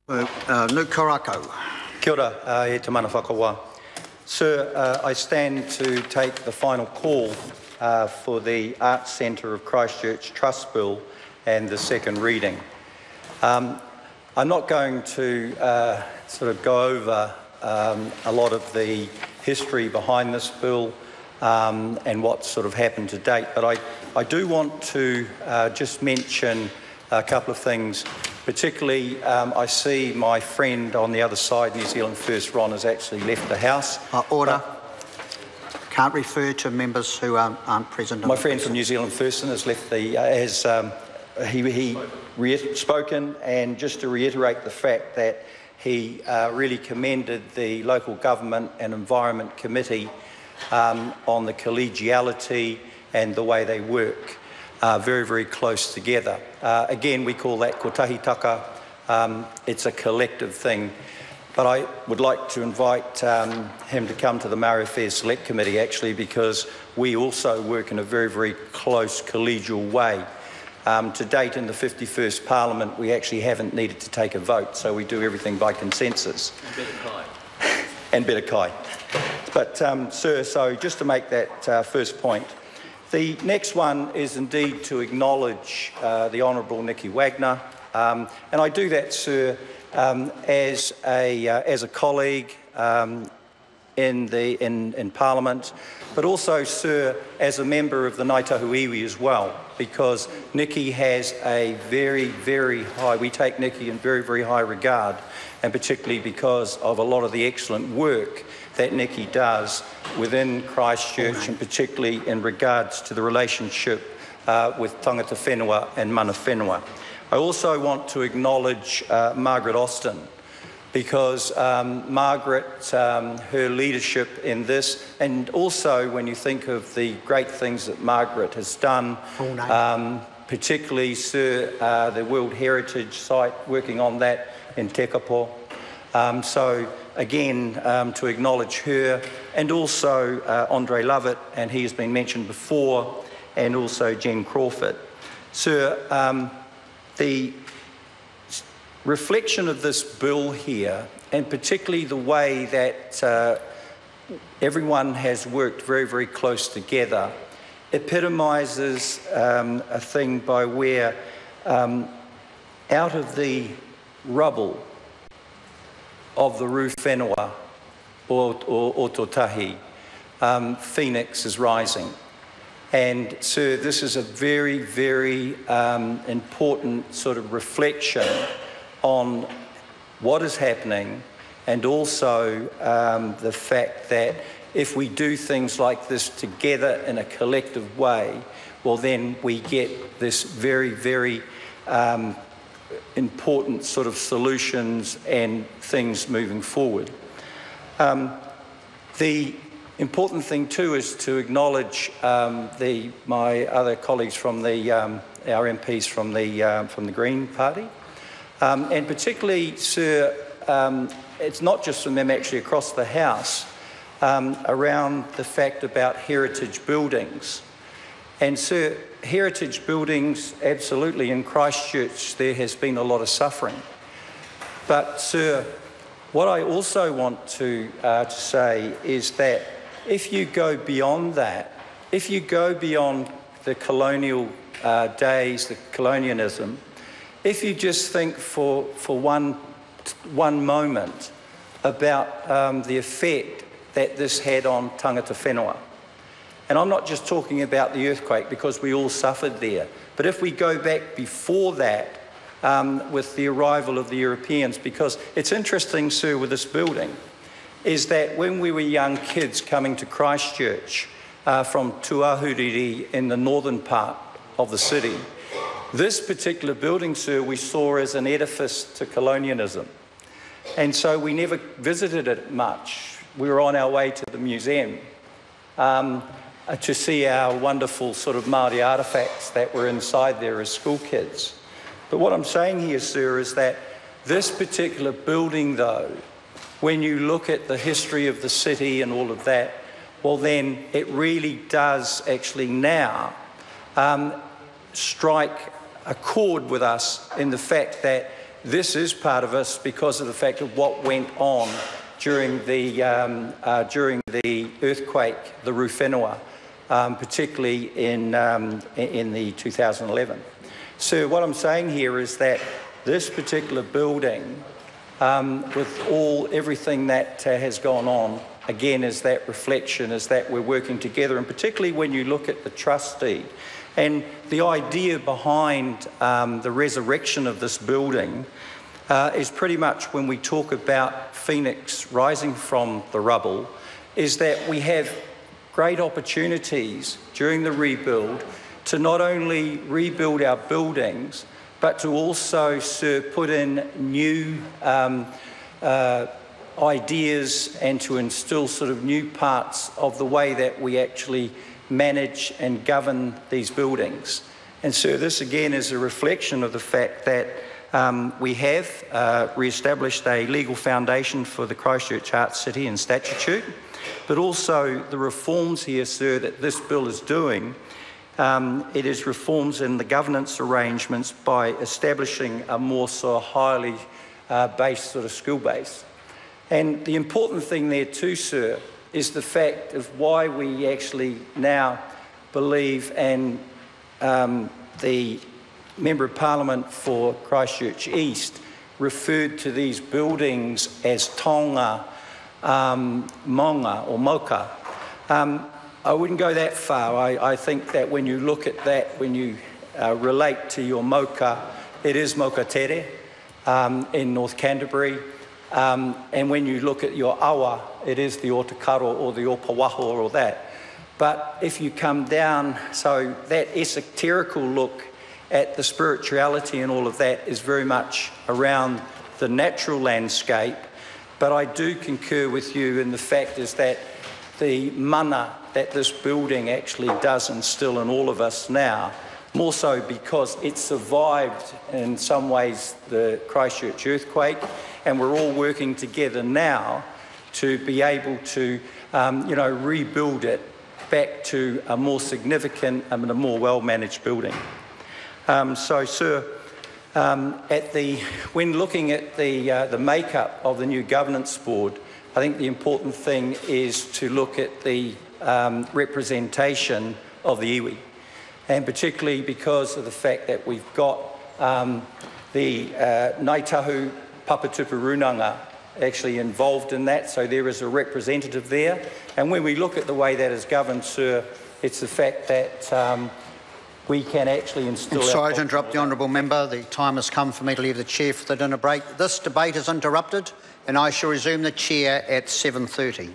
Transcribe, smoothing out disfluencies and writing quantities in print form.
Nukarako. Kia ora, e te mana whakawa. Sir, I stand to take the final call for the Arts Centre of Christchurch Trust Bill and the second reading. I'm not going to sort of go over a lot of the history behind this bill and what sort of happened to date, but I do want to just mention a couple of things. Particularly, I see my friend on the other side, New Zealand First, Ron, has actually left the House. Order. Can't refer to members who aren't present. My friend from New Zealand First has left the, spoken, and just to reiterate the fact that he really commended the Local Government and Environment Committee on the collegiality and the way they work. Very, very close together. Again, we call that kotahitaka. It's a collective thing. But I would like to invite him to come to the Maori Affairs Select Committee, actually, because we also work in a very, very close collegial way. To date, in the 51st Parliament, we actually haven't needed to take a vote, so we do everything by consensus. And better kai. But, sir, so just to make that first point, the next one is indeed to acknowledge the Honourable Nicky Wagner, and I do that, sir, as a colleague in Parliament, but also, sir, as a member of the Ngāi Tahu Iwi as well, because Nicky has a very, very high, we take Nicky in very, very high regard, and particularly because of a lot of the excellent work that Nicky does within Christchurch, and particularly in regards to the relationship with tangata whenua and mana whenua. I also want to acknowledge Margaret Austin, because Margaret, her leadership in this, and also when you think of the great things that Margaret has done, particularly, sir, the World Heritage Site, working on that in Tekapo. So again, to acknowledge her, and also Andre Lovett, and he has been mentioned before, and also Jen Crawford. Sir, the reflection of this bill here, and particularly the way that everyone has worked very, very close together, epitomises a thing by where out of the rubble of the rū whenua o Totahi, Phoenix is rising. And, sir, this is a very, very important sort of reflection on what is happening, and also the fact that if we do things like this together in a collective way, well, then we get this very, very important sort of solutions and things moving forward. The important thing too is to acknowledge my other colleagues from our MPs from the Green Party, and particularly, sir, it's not just from them, actually across the House, around the fact about heritage buildings. And, sir, heritage buildings, absolutely, in Christchurch there has been a lot of suffering. But, sir, what I also want to say is that if you go beyond that, if you go beyond the colonial days, the colonialism, if you just think for one moment about the effect that this had on tangata whenua. And I'm not just talking about the earthquake, because we all suffered there. But if we go back before that, with the arrival of the Europeans, because it's interesting, sir, with this building, is that when we were young kids coming to Christchurch from Tuahuriri in the northern part of the city, this particular building, sir, we saw as an edifice to colonialism. And so we never visited it much. We were on our way to the museum to see our wonderful sort of Māori artefacts that were inside there as school kids. But what I'm saying here, sir, is that this particular building, though, when you look at the history of the city and all of that, well then it really does actually now strike a chord with us in the fact that this is part of us because of the fact of what went on during the earthquake, the Ruwhenua, particularly in the 2011. So what I'm saying here is that this particular building, with everything that has gone on, again, is that reflection, is that we're working together, and particularly when you look at the trust deed. And the idea behind the resurrection of this building is pretty much when we talk about Phoenix rising from the rubble, is that we have great opportunities during the rebuild to not only rebuild our buildings, but to also put in new ideas and to instill sort of new parts of the way that we actually manage and govern these buildings. And so this again is a reflection of the fact that we have re-established a legal foundation for the Christchurch Art City and Statute, but also the reforms here, sir, that this bill is doing. It is reforms in the governance arrangements by establishing a more sort of highly based sort of school base. And the important thing there too, sir, is the fact of why we actually now believe, and the Member of Parliament for Christchurch East referred to these buildings as tonga, monga or moka. I wouldn't go that far. I think that when you look at that, when you relate to your moka, it is Mokatere in North Canterbury. And when you look at your awa, it is the Otakaro or the Opawaho or that. But if you come down, so that esoterical look at the spirituality and all of that is very much around the natural landscape. But I do concur with you in the fact is that the mana that this building actually does instill in all of us now, more so because it survived in some ways the Christchurch earthquake, and we're all working together now to be able to rebuild it back to a more significant and a more well-managed building. So, sir, when looking at the makeup of the new governance board, I think the important thing is to look at the representation of the iwi, and particularly because of the fact that we've got the Ngaitahu Papatupu Runanga actually involved in that, so there is a representative there. And when we look at the way that is governed, sir, it's the fact that we can actually instill... I'm sorry to interrupt the honourable member. The time has come for me to leave the chair for the dinner break. This debate is interrupted, and I shall resume the chair at 7:30.